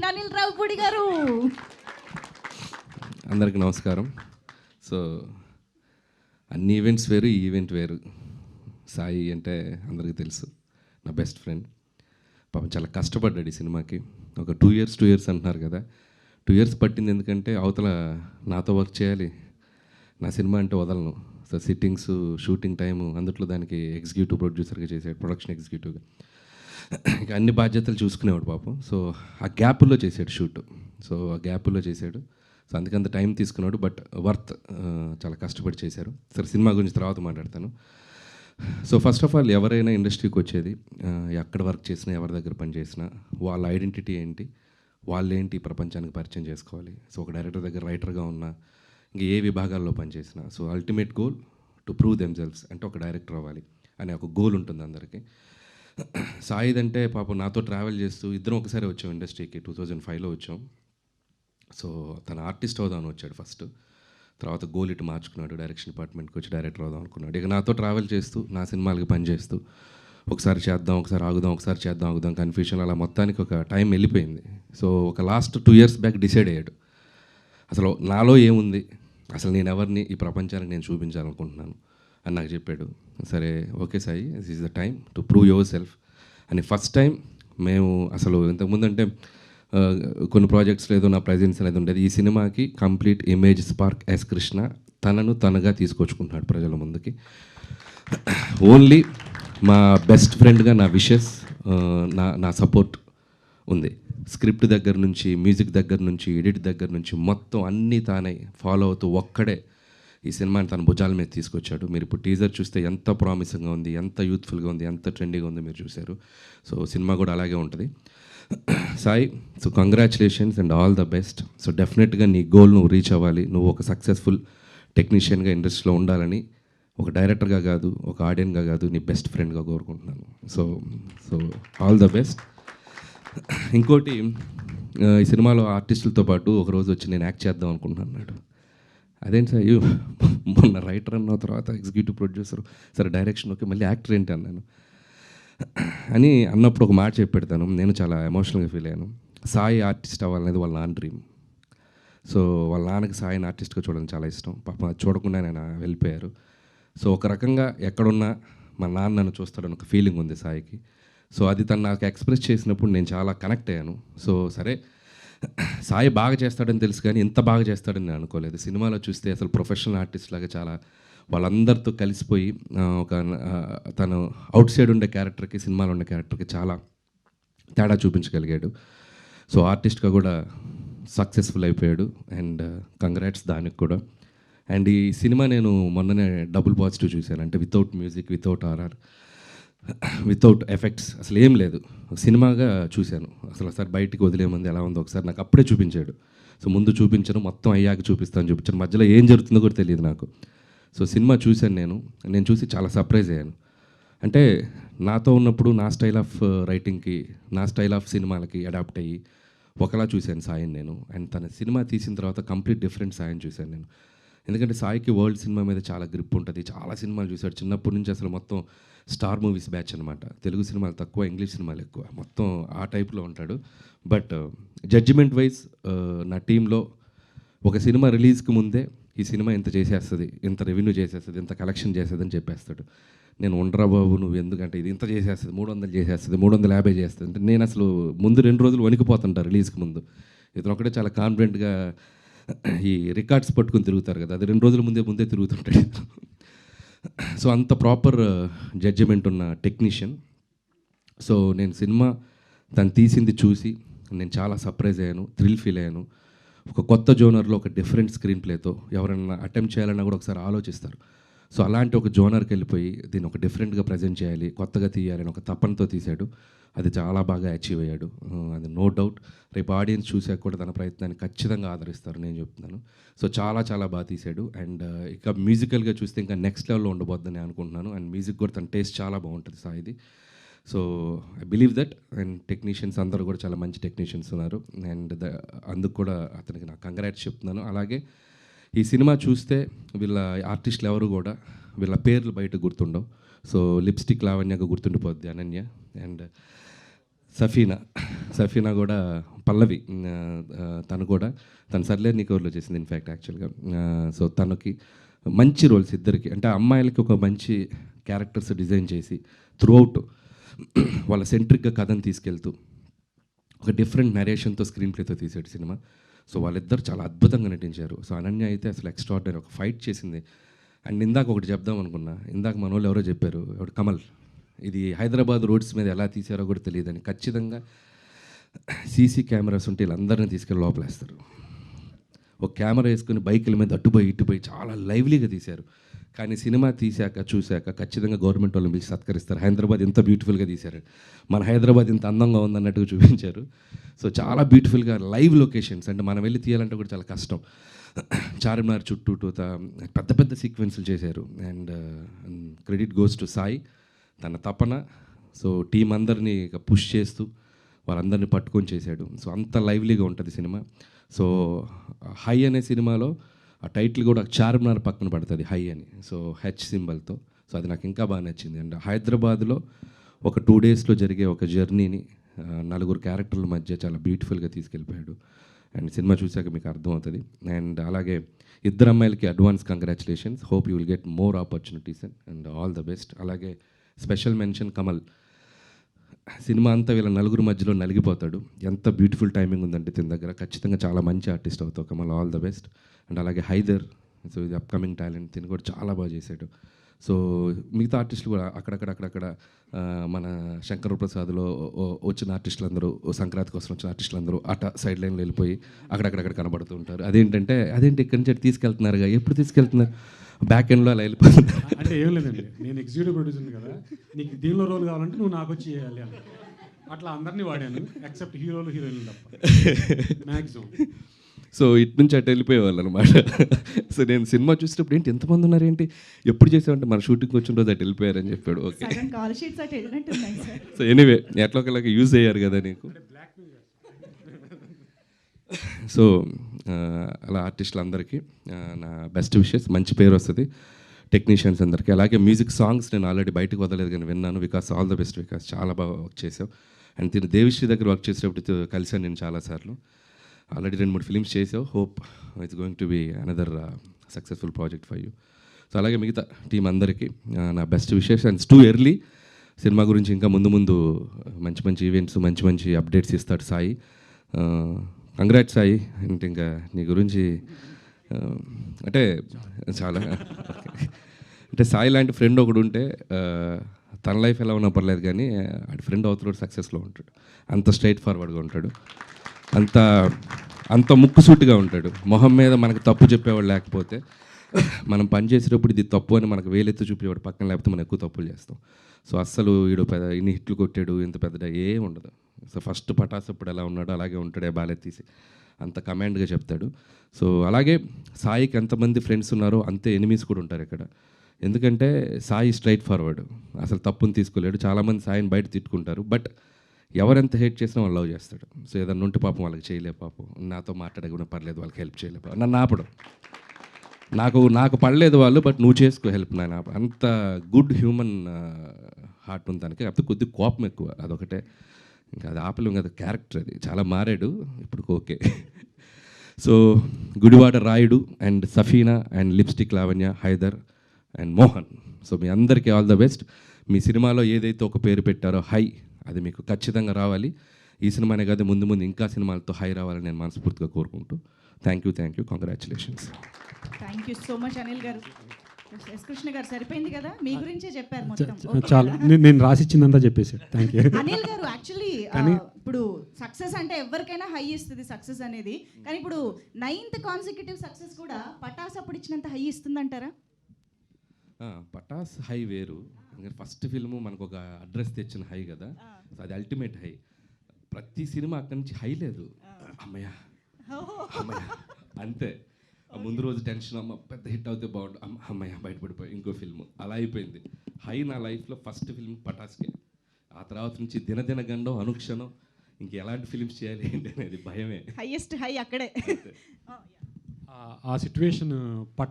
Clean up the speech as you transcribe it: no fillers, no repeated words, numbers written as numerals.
Screen Anil Ravipudi గారు. అందరికీ నమస్కారం. సో అన్ని ఈవెంట్స్ వేరు, ఈ ఈవెంట్ వేరు. సాయి అంటే అందరికీ తెలుసు, నా బెస్ట్ ఫ్రెండ్. పాపం చాలా కష్టపడ్డాడు ఈ సినిమాకి. ఒక 2 ఇయర్స్ అంటున్నారు కదా, 2 ఇయర్స్ పట్టింది. ఎందుకంటే అవతల నాతో వర్క్ చేయాలి, నా సినిమా అంటే వదలను. సో సిట్టింగ్స్, షూటింగ్ టైము, అందుట్లో దానికి ఎగ్జిక్యూటివ్ ప్రొడ్యూసర్గా చేసాడు, ప్రొడక్షన్ ఎగ్జిక్యూటివ్గా. ఇంకా అన్ని బాధ్యతలు చూసుకునేవాడు పాపం. సో ఆ గ్యాపుల్లో చేసాడు షూట్. సో ఆ గ్యాపుల్లో చేశాడు. సో అందుకంత టైం తీసుకున్నాడు, బట్ వర్త్. చాలా కష్టపడి చేశారు. సరే, సినిమా గురించి తర్వాత మాట్లాడతాను. సో ఫస్ట్ ఆఫ్ ఆల్, ఎవరైనా ఇండస్ట్రీకి వచ్చేది, ఎక్కడ వర్క్ చేసినా, ఎవరి దగ్గర పని చేసినా, వాళ్ళ ఐడెంటిటీ ఏంటి, వాళ్ళేంటి ప్రపంచానికి పరిచయం చేసుకోవాలి. సో ఒక డైరెక్టర్ దగ్గర రైటర్గా ఉన్నా, ఇంకా ఏ విభాగాల్లో పనిచేసినా, so ultimate goal to prove themselves, అంటే ఒక డైరెక్టర్ అవ్వాలి అనే ఒక గోల్ ఉంటుంది అందరికీ. సాయిద్ అంటే పాపం నాతో ట్రావెల్ చేస్తూ, ఇద్దరం ఒకసారి వచ్చాం ఇండస్ట్రీకి, 2005లో వచ్చాం. సో తన ఆర్టిస్ట్ అవుదామని వచ్చాడు ఫస్ట్. తర్వాత గోల్ ఇటు మార్చుకున్నాడు, డైరెక్షన్ డిపార్ట్మెంట్కి వచ్చి డైరెక్టర్ అవుదాం అనుకున్నాడు. ఇక నాతో ట్రావెల్ చేస్తూ, నా సినిమాలకి పనిచేస్తూ, ఒకసారి చేద్దాం, ఒకసారి ఆగుదాం, ఒకసారి చేద్దాం, ఆగుదాం, కన్ఫ్యూషన్, అలా మొత్తానికి ఒక టైం వెళ్ళిపోయింది. సో ఒక లాస్ట్ 2 ఇయర్స్ బ్యాక్ డిసైడ్ అయ్యాడు, అసలు నాలో ఏముంది, అసలు నేను ఎవరిని ఈ ప్రపంచానికి నేను చూపించాలనుకుంటున్నాను అని నాకు చెప్పాడు. సరే, okay Sai, this is the time to prove your self అని ఫస్ట్ టైం మేము అసలు ఇంతకుముందు అంటే కొన్ని ప్రాజెక్ట్స్లో ఏదో నా ప్రజెన్స్ అనేది ఉండేది. ఈ సినిమాకి complete image spark S Krishna తనను తనగా తీసుకొచ్చుకుంటున్నాడు ప్రజల ముందుకి. ఓన్లీ మా బెస్ట్ ఫ్రెండ్గా నా విషెస్, నా సపోర్ట్ ఉంది. స్క్రిప్ట్ దగ్గర నుంచి, మ్యూజిక్ దగ్గర నుంచి, ఎడిట్ దగ్గర నుంచి మొత్తం అన్నీ తానే ఫాలో అవుతూ ఒక్కడే ఈ సినిమాని తన భుజాల మీద తీసుకొచ్చాడు. మీరు ఇప్పుడు టీజర్ చూస్తే ఎంత ప్రామిసింగ్గా ఉంది, ఎంత యూత్ఫుల్గా ఉంది, ఎంత ట్రెండీగా ఉంది మీరు చూశారు. సో సినిమా కూడా అలాగే ఉంటుంది. Sai, so congratulations and all the best. So డెఫినెట్గా నీ గోల్ నువ్వు రీచ్ అవ్వాలి. నువ్వు ఒక సక్సెస్ఫుల్ టెక్నీషియన్గా ఇండస్ట్రీలో ఉండాలని, ఒక డైరెక్టర్గా కాదు, ఒక ఆడియన్గా కాదు, నీ బెస్ట్ ఫ్రెండ్గా కోరుకుంటున్నాను. So so all the best. ఇంకోటి, ఈ సినిమాలో ఆర్టిస్టులతో పాటు ఒకరోజు వచ్చి నేను యాక్ట్ చేద్దాం అనుకుంటున్నాను అన్నాడు. అదేంటి సార్, మొన్న రైటర్ అన్న తర్వాత ఎగ్జిక్యూటివ్ ప్రొడ్యూసర్, సరే డైరెక్షన్ ఓకే, మళ్ళీ యాక్టర్ ఏంటి అన్నాను. అని అన్నప్పుడు ఒక మాట చెప్పి పెడతాను, నేను చాలా ఎమోషనల్గా ఫీల్ అయ్యాను. సాయి ఆర్టిస్ట్ అవ్వాలనేది వాళ్ళ నాన్న డ్రీమ్. సో వాళ్ళ నాన్నకి సాయిని ఆర్టిస్ట్గా చూడడం చాలా ఇష్టం. పాపం అది చూడకుండా నేను వెళ్ళిపోయారు. సో ఒక రకంగా ఎక్కడున్నా మా నాన్న నన్ను చూస్తాడని ఒక ఫీలింగ్ ఉంది సాయికి. సో అది తను నాకు ఎక్స్ప్రెస్ చేసినప్పుడు నేను చాలా కనెక్ట్ అయ్యాను. సో సరే, సాయి బాగా చేస్తాడని తెలుసు, కానీ ఇంత బాగా చేస్తాడని నేను అనుకోలేదు. సినిమాలో చూస్తే అసలు ప్రొఫెషనల్ ఆర్టిస్ట్ లాగా చాలా వాళ్ళందరితో కలిసిపోయి, ఒక తను అవుట్ సైడ్ ఉండే క్యారెక్టర్కి, సినిమాలో ఉండే క్యారెక్టర్కి చాలా తేడా చూపించగలిగాడు. సో ఆర్టిస్ట్గా కూడా సక్సెస్ఫుల్ అయిపోయాడు. అండ్ కంగ్రాట్స్ దానికి కూడా. అండ్ ఈ సినిమా నేను మొన్ననే డబుల్ పాజిటివ్ చూశాను. అంటే without music, without RR, without effects, అసలు ఏం లేదు, సినిమాగా చూశాను. అసలు ఒకసారి బయటికి వదిలేమంది ఎలా ఉందో ఒకసారి నాకు అప్పుడే చూపించాడు. సో ముందు చూపించను, మొత్తం అయ్యాక చూపించాను. మధ్యలో ఏం జరుగుతుందో కూడా తెలియదు నాకు. సో సినిమా చూశాను నేను చూసి చాలా సర్ప్రైజ్ అయ్యాను. అంటే నాతో ఉన్నప్పుడు నా స్టైల్ ఆఫ్ రైటింగ్కి, నా స్టైల్ ఆఫ్ సినిమాలకి అడాప్ట్ అయ్యి ఒకలా చూశాను సాయిని నేను. అండ్ తన సినిమా తీసిన తర్వాత కంప్లీట్ డిఫరెంట్ సాయిని చూశాను నేను. ఎందుకంటే సాయికి వరల్డ్ సినిమా మీద చాలా గ్రిప్ ఉంటుంది, చాలా సినిమాలు చూశాడు చిన్నప్పటి నుంచి. అసలు మొత్తం స్టార్ మూవీస్ బ్యాచ్ అనమాట. తెలుగు సినిమాలు తక్కువ, ఇంగ్లీష్ సినిమాలు ఎక్కువ, మొత్తం ఆ టైప్లో ఉంటాడు. బట్ జడ్జిమెంట్ వైజ్ నా టీంలో ఒక సినిమా రిలీజ్కి ముందే ఈ సినిమా ఇంత చేసేస్తుంది, ఇంత రెవెన్యూ చేసేస్తుంది, ఇంత కలెక్షన్ చేస్తుంది అని చెప్పేస్తాడు. నేను ఉండరా బాబు, నువ్వు ఎందుకంటే ఇది ఇంత చేసేస్తుంది, 300 చేసేస్తుంది, 350 చేస్తుంది అంటే నేను అసలు ముందు 2 రోజులు వణికిపోతుంటా రిలీజ్కి ముందు. ఇతను ఒకటే చాలా కాన్ఫిడెంట్గా ఈ రికార్డ్స్ పట్టుకుని తిరుగుతారు కదా, అది 2 రోజుల ముందే తిరుగుతుంటాడు. సో అంత ప్రాపర్ జడ్జిమెంట్ ఉన్న టెక్నీషియన్. సో నేను సినిమా తను తీసింది చూసి నేను చాలా సర్ప్రైజ్ అయ్యాను, థ్రిల్ ఫీల్ అయ్యాను. ఒక కొత్త జోనర్లో ఒక డిఫరెంట్ స్క్రీన్ ప్లేతో ఎవరైనా అటెంప్ట్ చేయాలన్నా కూడా ఒకసారి ఆలోచిస్తారు. సో అలాంటి ఒక జోనర్కి వెళ్ళిపోయి దీన్ని ఒక డిఫరెంట్గా ప్రజెంట్ చేయాలి, కొత్తగా తీయాలని ఒక తపనతో తీశాడు. అది చాలా బాగా అచీవ్ అయ్యాడు, అది నో డౌట్. రేపు ఆడియన్స్ చూసాక కూడా తన ప్రయత్నాన్ని ఖచ్చితంగా ఆదరిస్తారు, నేను చెప్తున్నాను. సో చాలా చాలా బాగా తీశాడు. అండ్ ఇక మ్యూజికల్గా చూస్తే ఇంకా నెక్స్ట్ లెవెల్లో ఉండబోద్దని అనుకుంటున్నాను. అండ్ మ్యూజిక్ కూడా తన టేస్ట్ చాలా బాగుంటుంది సాయిది. So I believe that. And technicians అందరూ కూడా చాలా మంచి టెక్నీషియన్స్ ఉన్నారు. అండ్ అందుకు కూడా అతనికి నాకు కంగ్రాట్స్ చెప్తున్నాను. అలాగే ఈ సినిమా చూస్తే వీళ్ళ ఆర్టిస్టులు ఎవరు కూడా వీళ్ళ పేర్లు బయట గుర్తుండవు. సో లిప్స్టిక్ లావణ్యగా గుర్తుండిపోద్ది అనన్య. అండ్ సఫీనా కూడా పల్లవి తను కూడా తను సర్లే నీకోర్లో చేసింది ఇన్ఫ్యాక్ట్ యాక్చువల్గా. సో తనకి మంచి రోల్స్ ఇద్దరికి, అంటే అమ్మాయిలకి ఒక మంచి క్యారెక్టర్స్ డిజైన్ చేసి త్రూ అవుట్ వాళ్ళ సెంట్రిక్గా కథను తీసుకెళ్తూ ఒక డిఫరెంట్ నరేషన్తో స్క్రీన్ ప్లేతో తీసాడు సినిమా. సో వాళ్ళిద్దరు చాలా అద్భుతంగా నటించారు. సో అనన్య అయితే అసలు ఎక్స్ట్రాడినరీ ఒక ఫైట్ చేసింది. అండ్ ఇందాక ఒకటి చెప్దాం అనుకున్నా, ఇందాక మన వాళ్ళు ఎవరో చెప్పారు, ఎవరు కమల్, ఇది హైదరాబాద్ రోడ్స్ మీద ఎలా తీసారో కూడా తెలియదని. ఖచ్చితంగా సీసీ కెమెరాస్ ఉంటే వీళ్ళందరినీ తీసుకెళ్ళి లోపలేస్తారు. ఒక కెమెరా వేసుకుని బైకుల మీద అటుపోయి ఇటుపోయి చాలా లైవ్లీగా తీశారు. కానీ సినిమా చూశాక ఖచ్చితంగా గవర్నమెంట్ వాళ్ళని పిలిచి సత్కరిస్తారు. హైదరాబాద్ ఎంత బ్యూటిఫుల్గా తీశారు, మన హైదరాబాద్ ఇంత అందంగా ఉందన్నట్టుగా చూపించారు. సో చాలా బ్యూటిఫుల్గా లైవ్ లొకేషన్స్, అంటే మనం వెళ్ళి తీయాలంటే కూడా చాలా కష్టం. చార్మినార్ చుట్టూ పెద్ద పెద్ద సీక్వెన్సులు చేశారు. And credit goes to Sai, తన తపన. సో టీం అందరినీ పుష్ చేస్తూ వాళ్ళందరినీ పట్టుకొని చేశాడు. సో అంత లైవ్లీగా ఉంటుంది సినిమా. సో హై అనే సినిమాలో ఆ టైటిల్ కూడా చార్మినార్ పక్కన పడుతుంది హై అని, సో హెచ్ సింబల్తో. సో అది నాకు ఇంకా బాగా నచ్చింది. అండ్ హైదరాబాద్లో ఒక 2 డేస్లో జరిగే ఒక జర్నీని 4 క్యారెక్టర్ల మధ్య చాలా బ్యూటిఫుల్గా తీసుకెళ్ళిపోయాడు. అండ్ సినిమా చూశాక మీకు అర్థమవుతుంది. అండ్ అలాగే ఇద్దరు అమ్మాయిలకి advance congratulations. Hope you will get more opportunities and all the best. అలాగే స్పెషల్ మెన్షన్ కమల్. సినిమా అంతా వీళ్ళ 4 మధ్యలో నలిగిపోతాడు. ఎంత బ్యూటిఫుల్ టైమింగ్ ఉందంటే తిన దగ్గర. ఖచ్చితంగా చాలా మంచి ఆర్టిస్ట్ అవుతావు Kamal, all the best. And అలాగే హైదర్, సో ఇది అప్కమింగ్ టాలెంట్, తిని కూడా చాలా బాగా చేశాడు. సో మిగతా ఆర్టిస్టులు కూడా అక్కడక్కడ మన శంకర్ ప్రసాద్లో వచ్చిన ఆర్టిస్టులు అందరూ, సంక్రాంతి కోసం వచ్చిన ఆర్టిస్టులు అందరూ అట సైడ్ లైన్లో వెళ్ళిపోయి అక్కడక్కడ కనబడుతూ ఉంటారు. అదేంటి ఇక్కడి నుంచి తీసుకెళ్తున్నారుగా, ఎప్పుడు తీసుకెళ్తున్నారు, బ్యాక్ ఎండ్లో అలా వెళ్ళిపోతుంది. అంటే ఏం లేదండి, నేను ఎగ్జిక్యూటివ్ ప్రొడ్యూసర్ కదా, నీకు దీనిలో రోల్ కావాలంటే నువ్వు నాకు వచ్చి చేయాలి అని అట్లా అందరినీ వాడాను, ఎక్సెప్ట్ హీరోలు హీరోయిన్లు తప్ప మ్యాక్సిమం. సో ఇటు నుంచి అటు వెళ్ళిపోయేవాళ్ళు అనమాట. సో నేను సినిమా చూసేటప్పుడు ఏంటి ఎంతమంది ఉన్నారేంటి, ఎప్పుడు చేసామంటే మన షూటింగ్ వచ్చిన రోజు అటు వెళ్ళిపోయారని చెప్పాడు. ఓకే, సో ఎనీవే ఎట్లా యూజ్ అయ్యారు కదా నీకు. సో అలా ఆర్టిస్టులందరికీ నా బెస్ట్ విషెస్, మంచి పేరు వస్తుంది టెక్నీషియన్స్ అందరికీ. అలాగే మ్యూజిక్ సాంగ్స్ నేను ఆల్రెడీ బయటకు వదలేదు కానీ విన్నాను. Vikas all the best Vikas, చాలా బాగా వర్క్ చేసావు. అండ్ తిను దేవిశ్రీ దగ్గర వర్క్ చేసేటప్పుడు కలిసాను నేను చాలాసార్లు. ఆల్రెడీ 2-3 ఫిలిమ్స్ చేసావు. Hope it's going to be another successful project for you. So అలాగే మిగతా టీం అందరికీ నా best wishes. And too early cinema గురించి ఇంకా ముందు మంచి మంచి ఈవెంట్స్, మంచి అప్డేట్స్ ఇస్తాడు సాయి. కంగ్రాట్స్ సాయి. అంటే ఇంకా నీ గురించి అంటే చాలా అంటే సాయి లాంటి ఫ్రెండ్ ఒకడు ఉంటే తన లైఫ్ ఎలా ఉన్నా పర్లేదు, కానీ అటు ఫ్రెండ్ అవుతున్నాడు సక్సెస్లో ఉంటాడు. అంత స్ట్రైట్ ఫార్వర్డ్గా ఉంటాడు, అంత ముక్కుసూటిగా ఉంటాడు. మొహం మీద మనకు తప్పు చెప్పేవాడు లేకపోతే, మనం పని చేసేటప్పుడు ఇది తప్పు అని మనకు వేలెత్తి చూపేవాడు పక్కన, లేకపోతే మనం ఎక్కువ తప్పులు చేస్తాం. సో అస్సలు వీడు ఇన్ని హిట్లు కొట్టాడు, ఇంత పెద్ద ఏం ఉండదు. సో ఫస్ట్ పటాస్ అప్పుడు ఎలా ఉన్నాడో అలాగే ఉంటాడే, బాలెత్తీసి అంత కమాండ్గా చెప్తాడు. సో అలాగే సాయికి ఎంతమంది ఫ్రెండ్స్ ఉన్నారో అంతే ఎనిమీస్ కూడా ఉంటారు ఇక్కడ. ఎందుకంటే సాయి స్ట్రైట్ ఫార్వర్డ్, అసలు తప్పుని తీసుకోలేడు. చాలామంది సాయిని బయట తిట్టుకుంటారు, బట్ ఎవరెంత హేట్ చేసినా వాళ్ళు లవ్ చేస్తాడు. సో ఏదన్నా ఉంటే పాపం వాళ్ళకి చేయలే, పాపం నాతో మాట్లాడకుండా పర్లేదు, వాళ్ళకి హెల్ప్ చేయలే, నన్ను ఆపడం, నాకు పడలేదు వాళ్ళు, బట్ నువ్వు చేసుకో హెల్ప్ నాయన. అంత గుడ్ హ్యూమన్ హార్ట్ ఉంది దానికి. కాకపోతే కొద్దిగా కోపం ఎక్కువ, అదొకటే. ఇంకా అది ఆపలేం కదా, క్యారెక్టర్ అది. చాలా మారాడు ఇప్పుడు, okay. So Gudivada Rayudu and Safina and lipstick Lavanya, Haider and Mohan, so మీ అందరికీ ఆల్ ద బెస్ట్. మీ సినిమాలో ఏదైతే ఒక పేరు పెట్టారో హై, అది మీకు ఖచ్చితంగా రావాలి. ఈ సినిమానే కాదు, ముందు ఇంకా సినిమాలతో హై రావాలని నేను మనస్ఫూర్తిగా కోరుకుంటూ thank you, congratulations. Thank you so much Anil గారు. ఎస్ కృష్ణ గారు సరిపోయింది కదా, మీ గురించే చెప్పారు మొత్తం. చాలా నేను రాసిచ్చిందంతా చెప్పేసారు. థ్యాంక్ యూ అనిల్ గారు. యాక్చువల్లీ ఇప్పుడు సక్సెస్ అంటే ఎవరికైనా హై ఇస్తుంది సక్సెస్ అనేది, కానీ ఇప్పుడు 9th కాన్సిక్యూటివ్ సక్సెస్ కూడా పటాస్ అప్పుడు ఇచ్చినంత హై ఇస్తుందంటారా? పటాస్ హై వేరు, ఫస్ట్ ఫిల్ము మనకు ఒక అడ్రస్ తెచ్చిన హై కదా, అది అల్టిమేట్ హై. ప్రతి సినిమా అక్కడి నుంచి హై లేదు, అమ్మయ్య అంతే. ముందు రోజు టెన్షన్, అమ్మ పెద్ద హిట్ అవుతే బాగుండు, అమ్మయ్య బయటపడిపోయి ఇంకో ఫిల్మ్, అలా అయిపోయింది. హై నా లైఫ్లో ఫస్ట్ ఫిల్మ్ పటాస్కే. ఆ తర్వాత నుంచి దినదిన గండం, అనుక్షణం ఇంక ఎలాంటి ఫిల్మ్స్ చేయాలి ఏంటి అనేది భయమే. హైయెస్ట్ హై అక్కడే. ఆ సిచ్యువేషన్ పటా